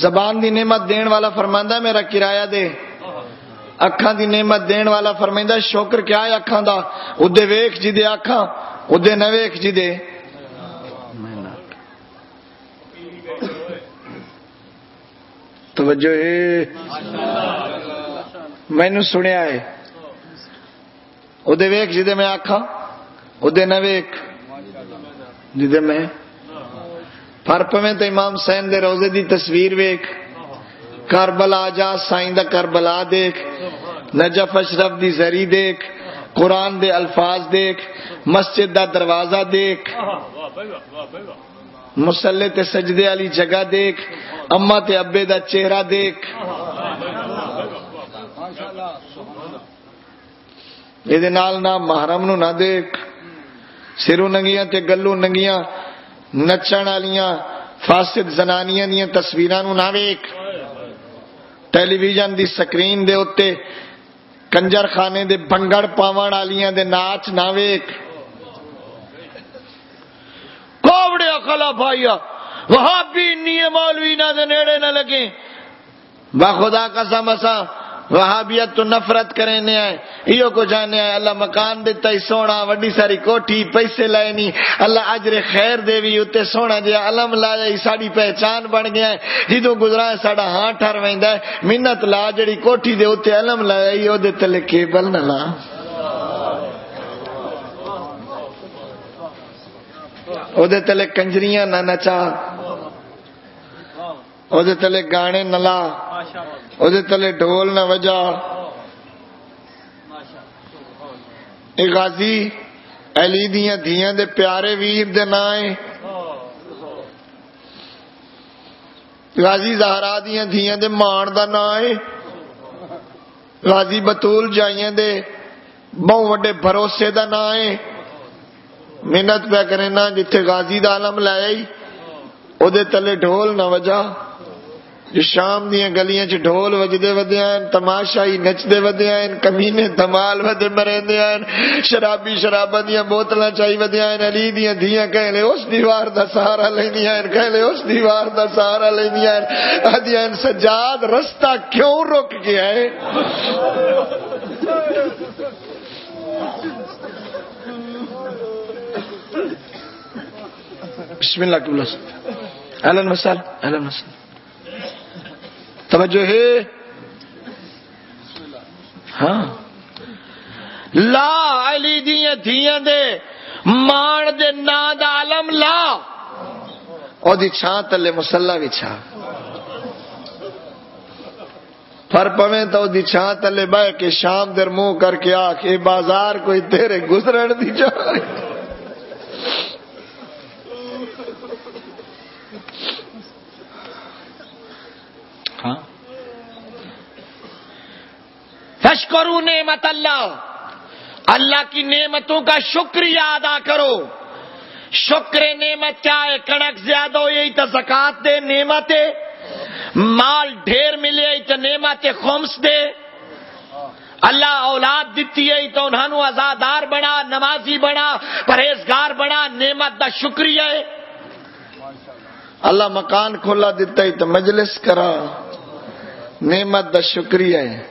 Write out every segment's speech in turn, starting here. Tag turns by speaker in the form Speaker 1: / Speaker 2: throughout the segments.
Speaker 1: زبان دی نعمت دین والا فرماندا میرا کرایہ دے، اکھاں دی نعمت دین والا فرماندا شکر کیا ہے اکھاں دا، اودے ویکھ جی دے اکھاں، اودے نہ ویکھ جی دے توجہ ہے، مینوں سنیا ہے، اودے ویکھ جی دے میں آکھاں، اودے نہ ویکھ جی دے میں پر پویں تو امام حسین دے روزے دی تصویر ویکھ، کربلا جا سائیں دا کربلا دیکھ، نجف اشرف دی زری دیکھ، قرآن دے الفاظ دیکھ، مسجد دا دروازہ دیکھ، مصلی تے سجدے والی جگہ دیکھ، اماں تے ابے دا چہرہ دیکھ، یہ نال نہ محرم نو نہ دیکھ، سروں ننگیاں تے گلوں ننگیاں نچن والیاں فاسد زنانیاں دیاں تصویراں نو نہ ویکھ، ٹیلی ویژن دی سکرین دے اوتے کنجر خانے دے بنگڑ پاون والیاں دے ناچ نہ ویکھ، کوڑے اخلا بھائیا وہابی نیے مولوی نہ دے نیڑے نہ لگے، با خدا قسم اساں وہابیت تو نفرت کرنے آئے، ایو کو جانے آئے، اللہ مکان دیتا ہی سونا، وڈی ساری کوٹھی، پیسے لائے نہیں، اللہ عجر خیر دے بھی اتے سونا دیا، علم لایا ہی ساڑی پہچان بن گیا ہے، جدو گزرا ہے ساڑا ہاں ٹھر ویندہ ہے، منت لا جڑی کوٹھی دے اتے علم لایا ہی او دے تلے کیبل نہ لا، او دے تلے کنجریاں نہ نچا، او دے تلے گانے نہ لا، او دے تلے ڈھول نہ وجا، اے غازی علی دیاں دھیاں دے پیارے ویر دے نائیں، غازی زہرا دیاں دھیاں دے مان دا نائیں، غازی بطول جائیاں دے بہت وڈے بھروسے دا نائیں، محنت پہ کریں نا جتھے غازی دا علم لائے او دے تلے ڈھول نہ وجا، جو شام دیاں گلیاں چ ڈھول وجدے ودے ہیں، تماشائی نچدے ودے ہیں، کمینے دھمال ودے مرندے ہیں، شرابی شرابہ دیاں بوتلاں چائی ودے ہیں، علی دیاں دھیاں کہہ لے اس دیوار دا سہارا لیندیاں ہیں، کہہ لے اس دیوار دا سہارا لیندیاں ہیں، آدیاں ہیں سجاد رستہ کیوں رک گیا ہے؟ بسم اللہ قبلہ اہلاً وسہلاً اہلاً وسہلاً، توجہ ہے، ہاں لا علی دیاں دھیاں دے مان دے نا دا علم لا، او دی چھاں تلے مسلح وچھا، پر پویں تو دی چھاں تلے بہ کے شام در منہ کر کے آکھ اے بازار کوئی تیرے گزرن دی جائے، فشکروا نعمت اللہ، اللہ کی نعمتوں کا شکریہ ادا کرو، شکر نعمت کیا ہے؟ کڑک زیادہ ہو یہی تو زکات دے، نعمت مال ڈھیر ملے تو نعمت خمس دے، اللہ اولاد دیتی ہے تو انہوں آزادار بنا، نمازی بنا، پرہیزگار بنا، نعمت دا شکریہ ہے، اللہ مکان کھولا دیتا ہے تو مجلس کرا، نعمت دا شکریہ ہے،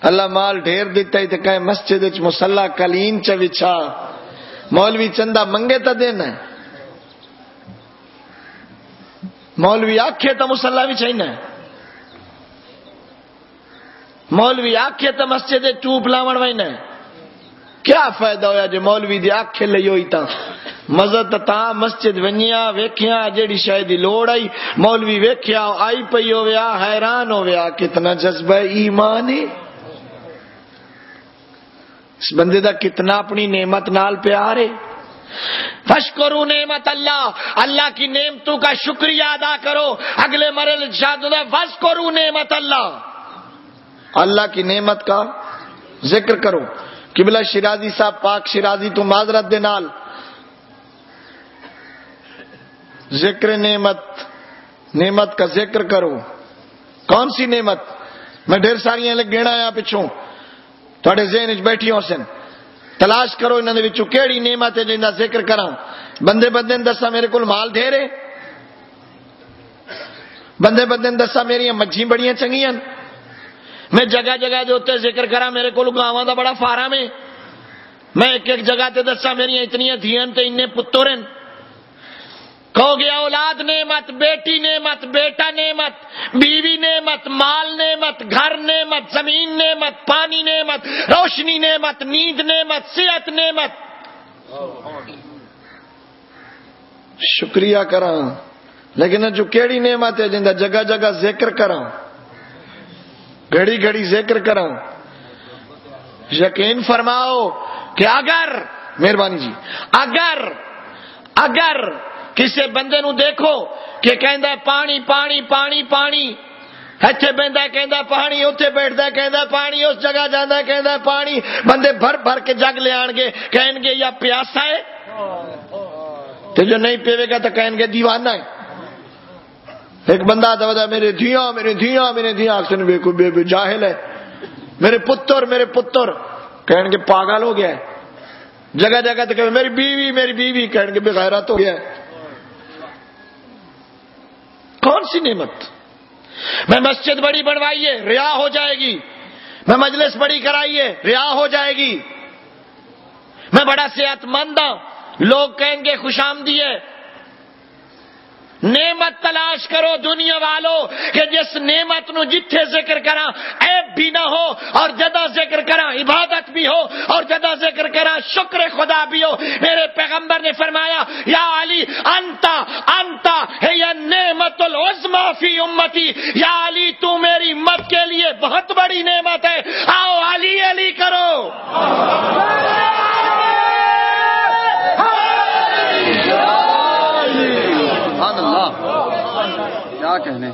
Speaker 1: اللہ مال ڈھیر دیتا ہے تو کہیں مسجد وچ مصلی کلین چ وچھا، مولوی چندہ منگے تا دینا ہے، مولوی آکھے تو مصلی بھی چاہینا ہے، مولوی آکھے تو مسجد ٹوپ لاون وینا ہے، کیا فائدہ ہویا جو مولوی دی آکھے لئی ہوئی تا، مزد تا مسجد ونیا ویکھیا جیڑی شاید دی لوڑ آئی، مولوی ویکھیا آئی پئی ہویا، حیران ہویا کتنا جذبہ ایمان ہے، اس بندے دا کتنا اپنی نعمت نال پیار ہے، فشکروا نعمت اللہ، اللہ کی نعمتوں کا شکریہ ادا کرو، اگلے مرل ارشاد ہے فشکروا نعمت اللہ، اللہ کی نعمت کا ذکر کرو، قبلہ شیرازی صاحب پاک شیرازی تو معذرت دے نال ذکر نعمت کا ذکر کرو، کون سی نعمت؟ میں ڈھیر ساری گینا آیا پچھوں تھوڑے ذہن وچ بیٹھی ہو سن، تلاش کرو انہاں دے وچوں کیڑی نعمت ہے جندا ذکر کراں، بندے نے دسا میرے کول مال ڈھیر ہے، بندے بندے نے دسا میری مجھی بڑی چنگیاں، میں جگہ جگہ دے اتنے ذکر کرا میرے کو گاواں دا بڑا فارم ہے، میں ایک ایک جگہ تے دسا میری اتنی دھیاں تے انے پتر ہیں. کہو گیا اولاد نعمت، بیٹی نعمت، بیٹا نعمت، بیوی نعمت، مال نعمت، گھر نعمت، زمین نعمت، پانی نعمت، روشنی نعمت، نیند نعمت، صحت نعمت. شکریہ کراں لیکن جو کیڑی نعمت ہے جندا جگہ جگہ ذکر کراں، گھڑی گھڑی ذکر کراں. یقین فرماؤ کہ اگر مہربانی جی اگر کسی بندے نو دیکھو کہ کہندا ہے پانی پانی پانی پانی، ایتھے بہندا ہے کہندا پانی، اوتھے بیٹھدا ہے کہندا پانی، اس جگہ جاندا ہے کہندا پانی، بندے بھر بھر کے جگ لے آن گے، کہیں گے یا پیاسا ہے، تو جو نہیں پیوے گا تو کہیں گے دیوانہ ہے. ایک بندہ آتا میرے دھیاں میرے دھیاں میرے دھیاں، اکثر بے جاہل ہے، میرے پتر کہیں گے پاگل ہو گیا ہے. جگہ جگہ تو کہ میری بیوی کہیں گے بے غیرت ہو گیا ہے. کون سی نعمت؟ میں مسجد بڑی بنوائیے ریا ہو جائے گی، میں مجلس بڑی کرائیے ریا ہو جائے گی، میں بڑا صحت مند ہوں لوگ کہیں گے خوش آمدی ہے. نعمت تلاش کرو دنیا والو کہ جس نعمت نو جتھے ذکر کراں عیب بھی نہ ہو، اور جدا ذکر کراں عبادت بھی ہو، اور جدا ذکر کراں شکر خدا بھی ہو. میرے پیغمبر نے فرمایا یا علی انتا ہے یا نعمت العظمی فی امتی، یا علی تو میری امت کے لیے بہت بڑی نعمت ہے. آؤ علی علی کرو.
Speaker 2: کیا کہنے.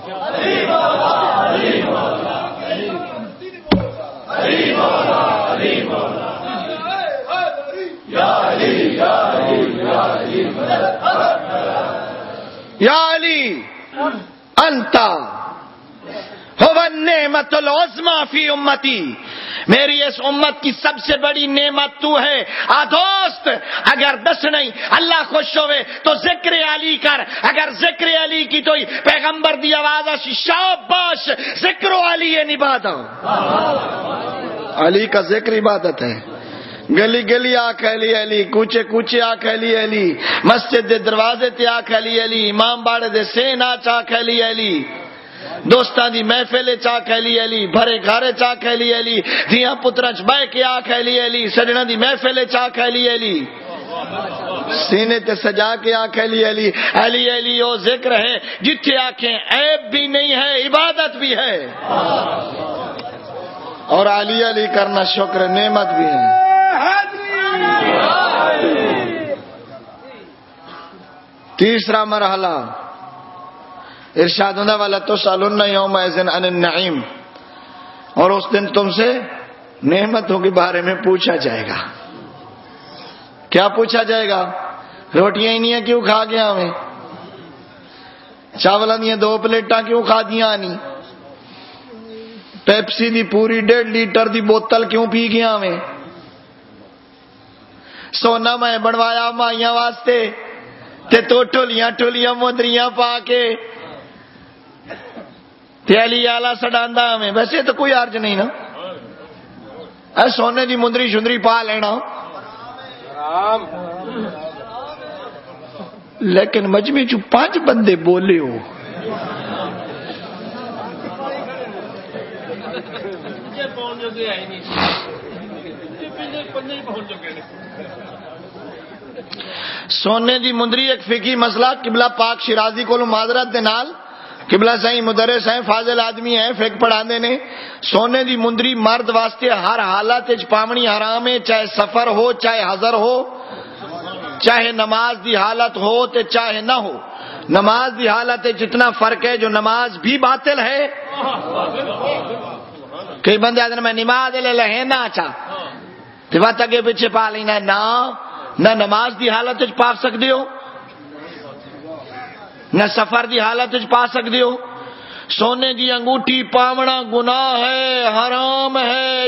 Speaker 1: یا علی انتا هو النعمت العظمی فی امتی، میری اس امت کی سب سے بڑی نعمت تو ہے. دوست اگر دس نہیں اللہ خوش ہوئے تو ذکر علی کر، اگر ذکر علی کی تو پیغمبر دی آواز شاباش ذکر علی عبادت، علی کا ذکر عبادت ہے. گلی گلی آکھ علی علی، کوچے کوچے آکھ علی علی، مسجد دے دروازے تے آکھ علی علی، امام باڑے دے سین آکھ علی علی، دوستاں دی محفل چاک علی علی، بھرے گھر چاک علی علی، دھیاں پتراں چ بہ کے آکھ علی علی، سجنا دی محفل چاک علی علی، سینے تے سجا کے آکھ علی علی. علی علی او ذکر ہے جتھے آنکھیں عیب بھی نہیں ہے عبادت بھی ہے، اور علی علی کرنا شکر نعمت بھی ہے. تیسرا مرحلہ ارشاد ہونے والا تو سالن یومئذ عن النعیم، اور اس دن تم سے نعمتوں کے بارے میں پوچھا جائے گا. کیا پوچھا جائے گا؟ روٹیاں ہی نہیں کیوں کھا گیا ہمیں، چاول دیا 2 پلیٹاں کیوں کھا دیا نہیں، پیپسی دی پوری 1.5 لیٹر دی بوتل کیوں پی گیا ہمیں، سونا میں بنوایا مائیاں واسطے تے تو ٹولیاں ٹولیاں مندریاں پا کے علی آلہ سڈاندا ہمیں. ویسے تو کوئی عرض نہیں نا، اے سونے دی مندری شندری پا لینا، لیکن مجمع چ 5 بندے بولے ہو، سونے دی مندری ایک فقہی مسئلہ قبلہ پاک شیرازی کو معذرت دے نال، قبلہ صحیح مدرس ہیں فاضل آدمی ہیں فقہ پڑھاندے نے، سونے دی مندری مرد واسطے ہر حالت وچ پاونی حرام ہے، چاہے سفر ہو چاہے حضر ہو، چاہے نماز دی حالت ہو تے چاہے نہ ہو. نماز دی حالت جتنا فرق ہے جو نماز بھی باطل ہے. کئی بندے آدھے میں نماز لے لہیں نہ چاہ تو بات اگے پیچھے پا لینا، نہ نماز دی حالت وچ پا سکتے ہو نہ سفر دی حالت وچ پا سکتے ہو. سونے دی انگوٹھی پاونا گناہ ہے، حرام ہے.